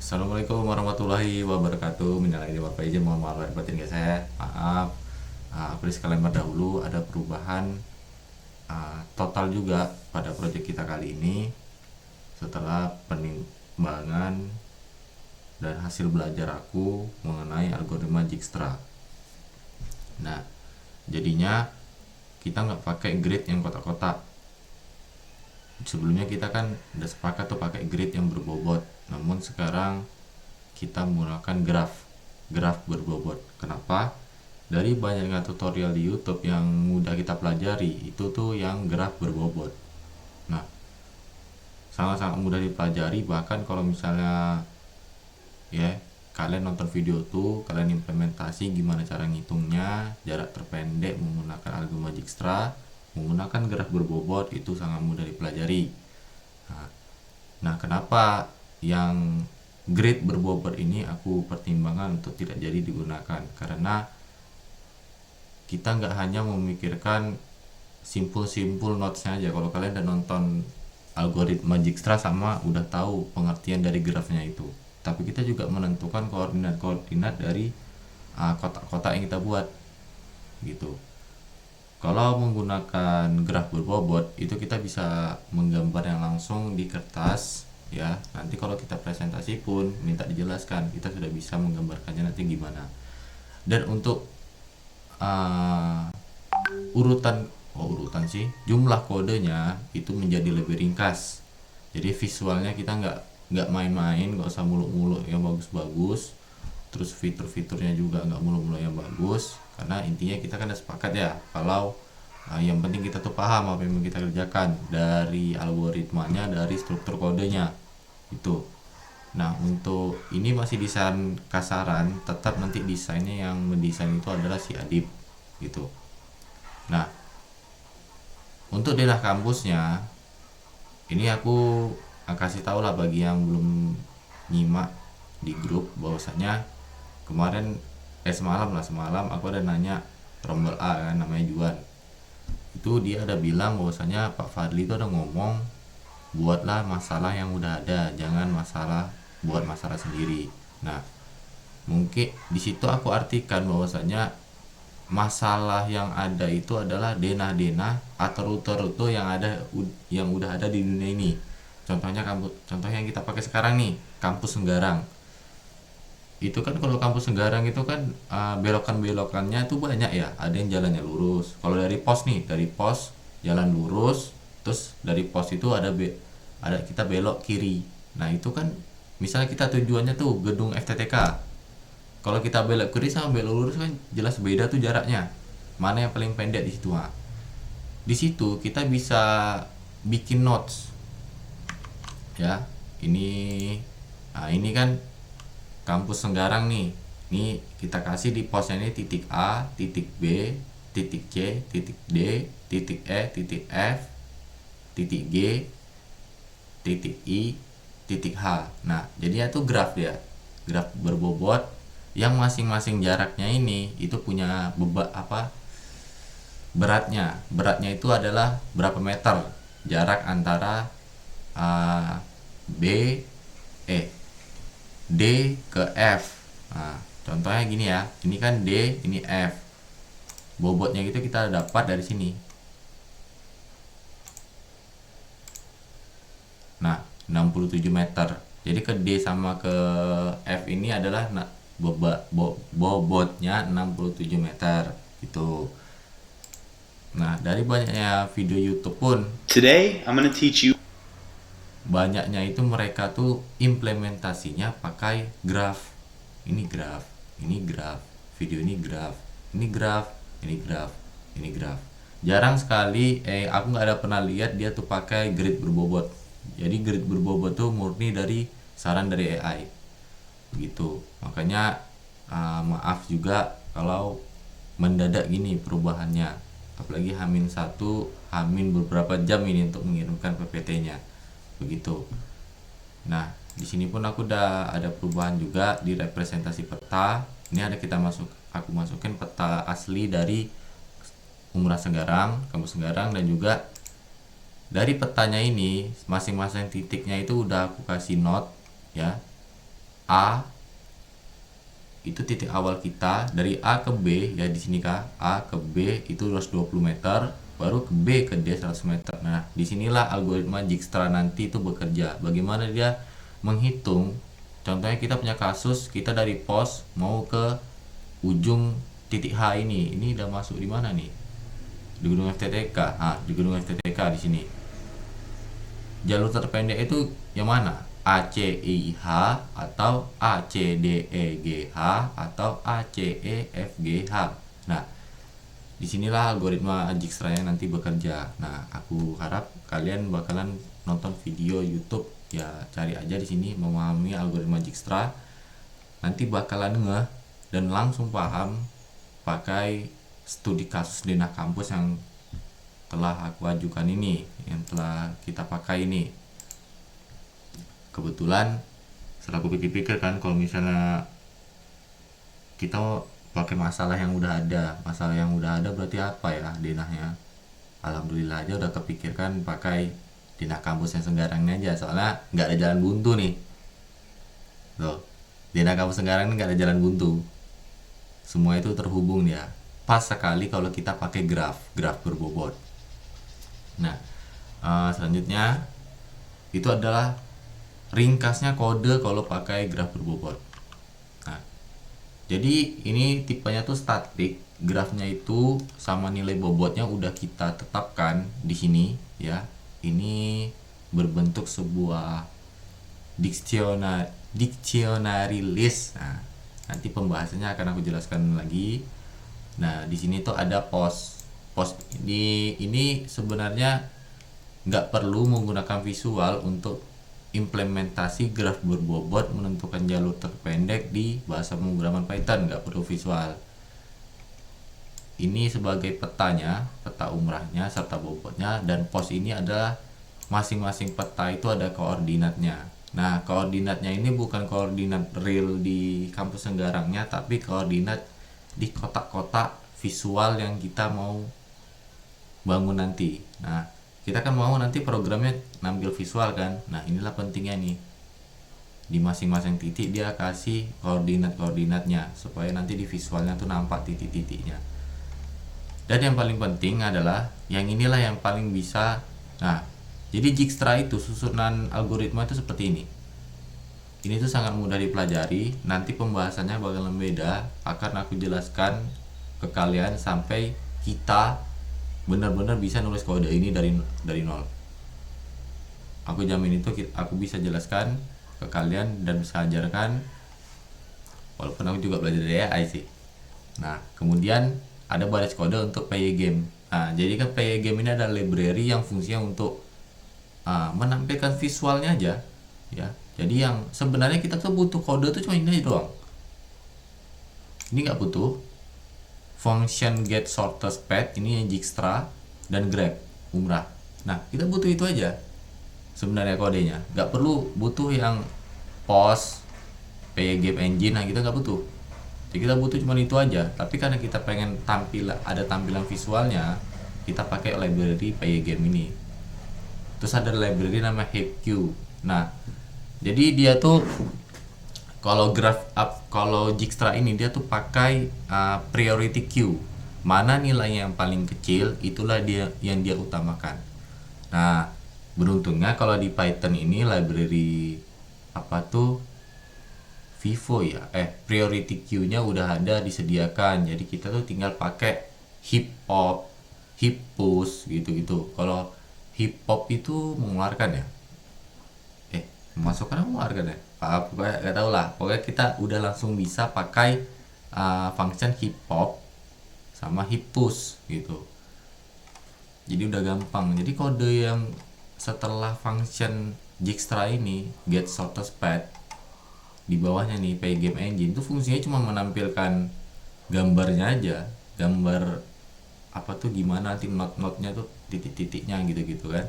Assalamualaikum warahmatullahi wabarakatuh. Minal aidin wal faizin, mohon maaf lahir batin guys saya. Maaf. Aku disclaimer dahulu ada perubahan total juga pada proyek kita kali ini setelah penimbangan dan hasil belajar aku mengenai algoritma Dijkstra. Nah, jadinya kita nggak pakai grid yang kotak-kotak. Sebelumnya kita kan udah sepakat tuh pakai grid yang berbobot, namun sekarang kita menggunakan graf berbobot. Kenapa? Dari banyaknya tutorial di YouTube yang mudah kita pelajari itu tuh yang graf berbobot. Nah, sangat-sangat mudah dipelajari, bahkan kalau misalnya ya kalian nonton video tuh, kalian implementasi gimana cara ngitungnya, jarak terpendek menggunakan algoritma Dijkstra, menggunakan graf berbobot, itu sangat mudah dipelajari. Nah, kenapa yang grid berbobot ini aku pertimbangkan untuk tidak jadi digunakan? Karena kita nggak hanya memikirkan simpul notesnya aja. Kalau kalian udah nonton algoritma Dijkstra sama udah tahu pengertian dari grafnya itu. Tapi kita juga menentukan koordinat dari kotak-kotak yang kita buat gitu. Kalau menggunakan graf berbobot itu kita bisa menggambar yang langsung di kertas ya. Nanti kalau kita presentasi pun minta dijelaskan, kita sudah bisa menggambarkannya nanti gimana. Dan untuk urutan sih, jumlah kodenya itu menjadi lebih ringkas. Jadi visualnya kita nggak main-main, nggak usah muluk-muluk yang bagus-bagus. Terus fitur-fiturnya juga nggak muluk-muluk yang bagus, karena intinya kita kan udah sepakat ya kalau yang penting kita tuh paham apa yang kita kerjakan dari algoritmanya, dari struktur kodenya itu. Nah, untuk ini masih desain kasaran, tetap nanti desainnya yang mendesain itu adalah si Adib gitu. Nah, untuk daerah kampusnya ini aku kasih tahu lah bagi yang belum nyimak di grup, bahwasanya kemarin semalam aku ada nanya rombel A kan, namanya Juan. Itu dia ada bilang bahwasanya Pak Fadli itu ada ngomong buatlah masalah yang udah ada, jangan buat masalah sendiri. Nah, mungkin di situ aku artikan bahwasanya masalah yang ada itu adalah denah-denah atau rute-rute yang udah ada di dunia ini. Contohnya yang kita pakai sekarang nih, kampus Senggarang. Itu kan kalau kampus Senggarang itu kan belokan-belokannya tuh banyak ya. Ada yang jalannya lurus. Kalau dari pos jalan lurus, terus dari pos itu ada kita belok kiri. Nah, itu kan misalnya kita tujuannya tuh gedung FTTK. Kalau kita belok kiri sama belok lurus kan jelas beda tuh jaraknya. Mana yang paling pendek di situ? Di situ kita bisa bikin notes. Ya, ini kan kampus Senggarang nih. Ini kita kasih di posnya ini titik A, titik B, titik C, titik D, titik E, titik F, titik G, titik I, titik H. Nah, jadinya itu graf berbobot yang masing-masing jaraknya ini itu punya beratnya itu adalah berapa meter jarak antara D ke F. Nah, contohnya gini ya, ini kan D, ini F. Bobotnya itu kita dapat dari sini. Nah, 67 meter. Jadi ke D sama ke F ini adalah bobotnya 67 meter gitu. Nah, dari banyaknya video YouTube pun Today, I'm going to teach you. banyaknya itu mereka tuh implementasinya pakai graf. Ini graf, video ini graf, ini graf, ini graf, ini graf. Jarang sekali aku nggak ada pernah lihat dia tuh pakai grid berbobot. Jadi grid berbobot tuh murni dari saran dari AI gitu. Makanya maaf juga kalau mendadak gini perubahannya, apalagi H-1, beberapa jam ini untuk mengirimkan PPT-nya begitu. Nah, di sini pun aku udah ada perubahan juga di representasi peta. Ini ada aku masukin peta asli dari Umrah Senggarang, kampus Senggarang, dan juga dari petanya ini masing-masing titiknya itu udah aku kasih note ya. A itu titik awal kita, dari A ke B ya, di sini kah A ke B itu 220 meter, baru ke B ke D 100 meter. Nah disinilah algoritma Dijkstra nanti itu bekerja. Bagaimana dia menghitung? Contohnya kita punya kasus, kita dari pos mau ke ujung titik H ini udah masuk di mana nih, di gedung FTTK. Di gedung FTTK di sini. Jalur terpendek itu yang mana? ACIH atau ACDEGH atau ACEFGH. Nah, disinilah algoritma Dijkstra yang nanti bekerja. Nah, aku harap kalian bakalan nonton video YouTube ya, cari aja di sini memahami algoritma Dijkstra. Nanti bakalan ngeh dan langsung paham pakai studi kasus Dena Kampus yang telah aku ajukan ini, yang telah kita pakai ini. Kebetulan setelah aku pikir-pikir kan, kalau misalnya kita pakai masalah yang udah ada berarti apa ya denahnya. Alhamdulillah aja udah kepikirkan pakai Dena Kampus yang Senggarang aja, soalnya nggak ada jalan buntu nih. Tuh, Dena Kampus Senggarang nggak ada jalan buntu, semua itu terhubung ya. Pas sekali kalau kita pakai graf berbobot. Nah, selanjutnya itu adalah ringkasnya kode kalau pakai graf berbobot. Nah, jadi ini tipenya tuh statik, grafnya itu sama nilai bobotnya udah kita tetapkan di sini ya. Ini berbentuk sebuah dictionary list. Nah, nanti pembahasannya akan aku jelaskan lagi. Nah, di sini tuh ada pos ini sebenarnya nggak perlu menggunakan visual untuk implementasi graf berbobot menentukan jalur terpendek di bahasa pemrograman Python, nggak perlu visual. Ini sebagai petanya, peta umrahnya serta bobotnya, dan pos ini adalah masing-masing peta itu ada koordinatnya. Nah, koordinatnya ini bukan koordinat real di kampus Senggarangnya, tapi koordinat di kotak-kotak visual yang kita mau bangun nanti. Nah, kita kan mau nanti programnya nampil visual kan. Nah, inilah pentingnya nih, di masing-masing titik dia kasih koordinatnya supaya nanti di visualnya tuh nampak titik-titiknya. Dan yang paling penting adalah yang inilah yang paling bisa. Nah, jadi Dijkstra itu susunan algoritma itu seperti ini. Ini tuh sangat mudah dipelajari. Nanti pembahasannya bakalan beda, akan aku jelaskan ke kalian sampai kita benar-benar bisa nulis kode ini dari nol. Aku jamin itu aku bisa jelaskan ke kalian dan bisa ajarkan, walaupun aku juga belajar dari AI sih. Nah, kemudian ada baris kode untuk Pygame. Nah, jadi kan Pygame ini ada library yang fungsinya untuk menampilkan visualnya aja ya. Jadi yang sebenarnya kita tuh butuh kode tuh cuma ini aja doang. Ini nggak butuh function get shortest path, ini yang Dijkstra, dan grep umrah. Nah, kita butuh itu aja sebenarnya kodenya, nggak perlu butuh yang pos Pygame engine. Nah, kita nggak butuh, jadi kita butuh cuma itu aja. Tapi karena kita pengen ada tampilan visualnya, kita pakai library Pygame ini. Terus ada library nama HipQ. Nah, jadi dia tuh kalau kalau Dijkstra ini dia tuh pakai priority queue. Mana nilai yang paling kecil itulah dia yang dia utamakan. Nah, beruntungnya kalau di Python ini library Vivo ya, priority queue-nya udah ada disediakan. Jadi kita tuh tinggal pakai hip-hop, hip-push gitu-gitu. Kalau hip-hop itu mengeluarkan ya, masukkan mengeluarkan ya, pokoknya gak tau lah. Pokoknya kita udah langsung bisa pakai function hip-hop sama hip-push gitu. Jadi udah gampang. Jadi kode yang setelah function Dijkstra ini get shortest path, di bawahnya nih Pygame engine, itu fungsinya cuma menampilkan gambarnya aja, gambar gimana nanti not-notnya tuh titik-titiknya gitu-gitu kan.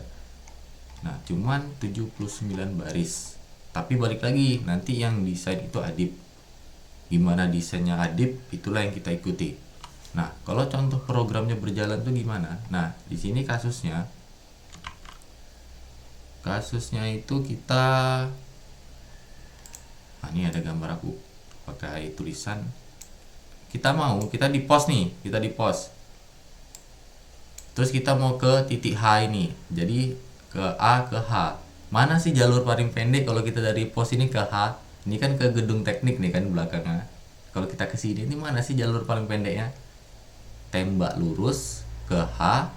Nah, cuman 79 baris. Tapi balik lagi, nanti yang desain itu Adib. Gimana desainnya Adib, itulah yang kita ikuti. Nah, kalau contoh programnya berjalan tuh gimana? Nah, di sini kasusnya itu kita Nah, ini ada gambar aku pakai tulisan. Kita di post nih, kita di post. Terus kita mau ke titik H ini. Jadi ke A ke H. Mana sih jalur paling pendek kalau kita dari pos ini ke H? Ini kan ke gedung teknik nih kan belakangnya. Kalau kita ke sini, ini mana sih jalur paling pendeknya? Tembak lurus ke H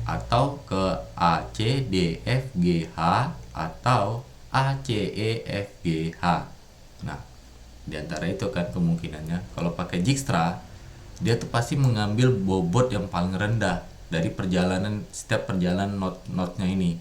atau ke A C D F G H atau A C E F G H. Nah, di antara itu kan kemungkinannya kalau pakai Dijkstra dia tuh pasti mengambil bobot yang paling rendah dari setiap perjalanan not-notnya ini.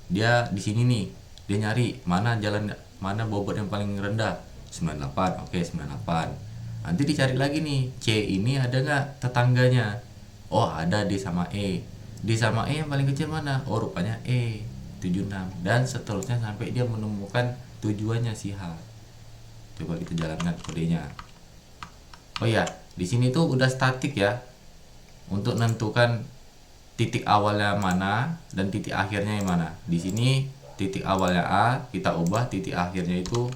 Dia di sini nih, dia nyari mana bobot yang paling rendah. 98, oke 98. Nanti dicari lagi nih, C ini ada nggak tetangganya? Oh ada, D sama E. D sama E yang paling kecil mana? Oh rupanya E, 76. Dan seterusnya sampai dia menemukan tujuannya si H. Coba kita jalankan kodenya. Oh ya, di sini tuh udah statik ya. Untuk menentukan titik awalnya mana dan titik akhirnya yang mana. Di sini titik awalnya A, kita ubah titik akhirnya itu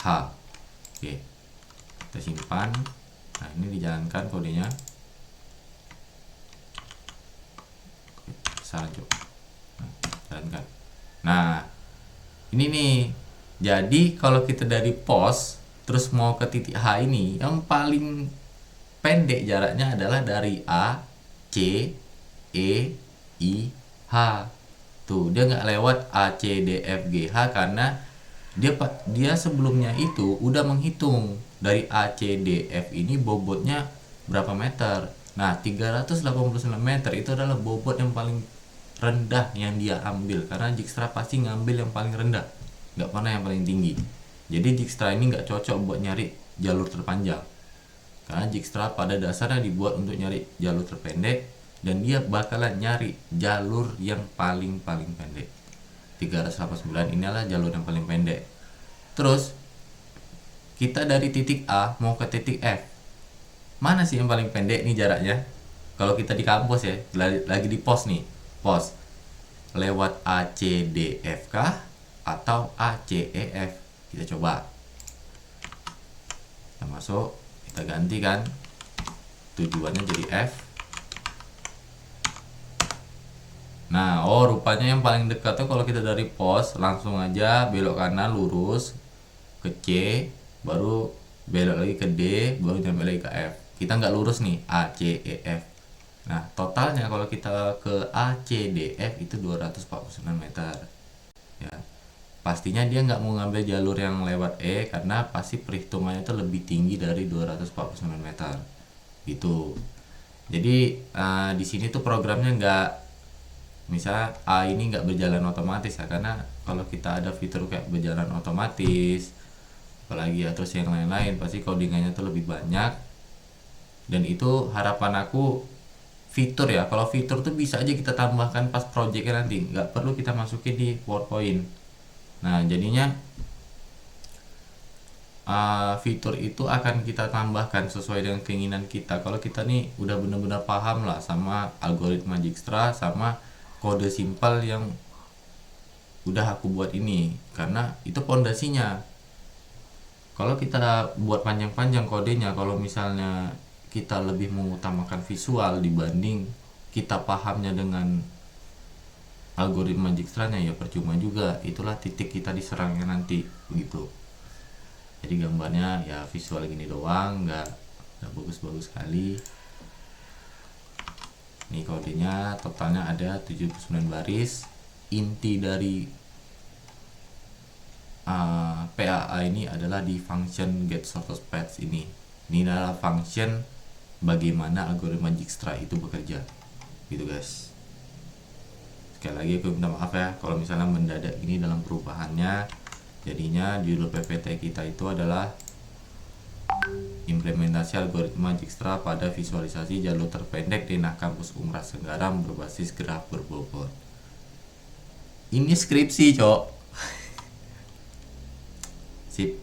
H. Oke. Kita simpan. Nah, ini dijalankan kodenya. Salah coba. Nah, jalankan. Nah, ini nih. Jadi kalau kita dari pos terus mau ke titik H ini, yang paling pendek jaraknya adalah dari A, C, E, I, H. Tuh, dia nggak lewat A, C, D, F, G, H karena dia sebelumnya itu udah menghitung dari A, C, D, F ini bobotnya berapa meter. Nah, 389 meter itu adalah bobot yang paling rendah yang dia ambil karena Dijkstra pasti ngambil yang paling rendah, nggak pernah yang paling tinggi. Jadi Dijkstra ini nggak cocok buat nyari jalur terpanjang karena Dijkstra pada dasarnya dibuat untuk nyari jalur terpendek dan dia bakalan nyari jalur yang paling pendek. 389 inilah jalur yang paling pendek. Terus kita dari titik A mau ke titik F, mana sih yang paling pendek nih jaraknya? Kalau kita di kampus ya, lagi di pos nih, pos lewat A C D F kah atau A C E F? Kita coba. Kita masuk, kita ganti kan tujuannya jadi F. Nah, oh rupanya yang paling dekat tuh kalau kita dari pos langsung aja belok kanan lurus ke C, baru belok lagi ke D, baru nyampe lagi ke F. Kita nggak lurus nih A C E F. Nah, totalnya kalau kita ke A C D F itu 249 meter. Ya. Pastinya dia nggak mau ngambil jalur yang lewat E karena pasti perhitungannya itu lebih tinggi dari 249 meter. Gitu. Jadi di sini tuh programnya nggak, misalnya A ini nggak berjalan otomatis ya, karena kalau kita ada fitur kayak berjalan otomatis apalagi ya terus yang lain-lain pasti codingannya tuh lebih banyak. Dan itu harapan aku fitur ya, kalau fitur tuh bisa aja kita tambahkan pas projectnya nanti, nggak perlu kita masukin di PowerPoint. Nah jadinya fitur itu akan kita tambahkan sesuai dengan keinginan kita. Kalau kita nih udah benar-benar paham lah sama algoritma Dijkstra sama kode simpel yang udah aku buat ini, karena itu pondasinya. Kalau kita buat panjang-panjang kodenya, kalau misalnya kita lebih mengutamakan visual dibanding kita pahamnya dengan algoritma Dijkstranya, ya percuma juga. Itulah titik kita diserangnya nanti begitu. Jadi gambarnya ya visual gini doang, nggak bagus-bagus sekali. Ini kodenya totalnya ada 79 baris. Inti dari PAA ini adalah di function get shortest path ini. Ini adalah function bagaimana algoritma Dijkstra itu bekerja. Gitu guys. Sekali lagi aku minta maaf ya kalau misalnya mendadak ini dalam perubahannya. Jadinya judul PPT kita itu adalah implementasi algoritma Dijkstra pada visualisasi jalur terpendek di Kampus Unras Senggaram berbasis graf berbobot. Ini skripsi, Cok. Sip.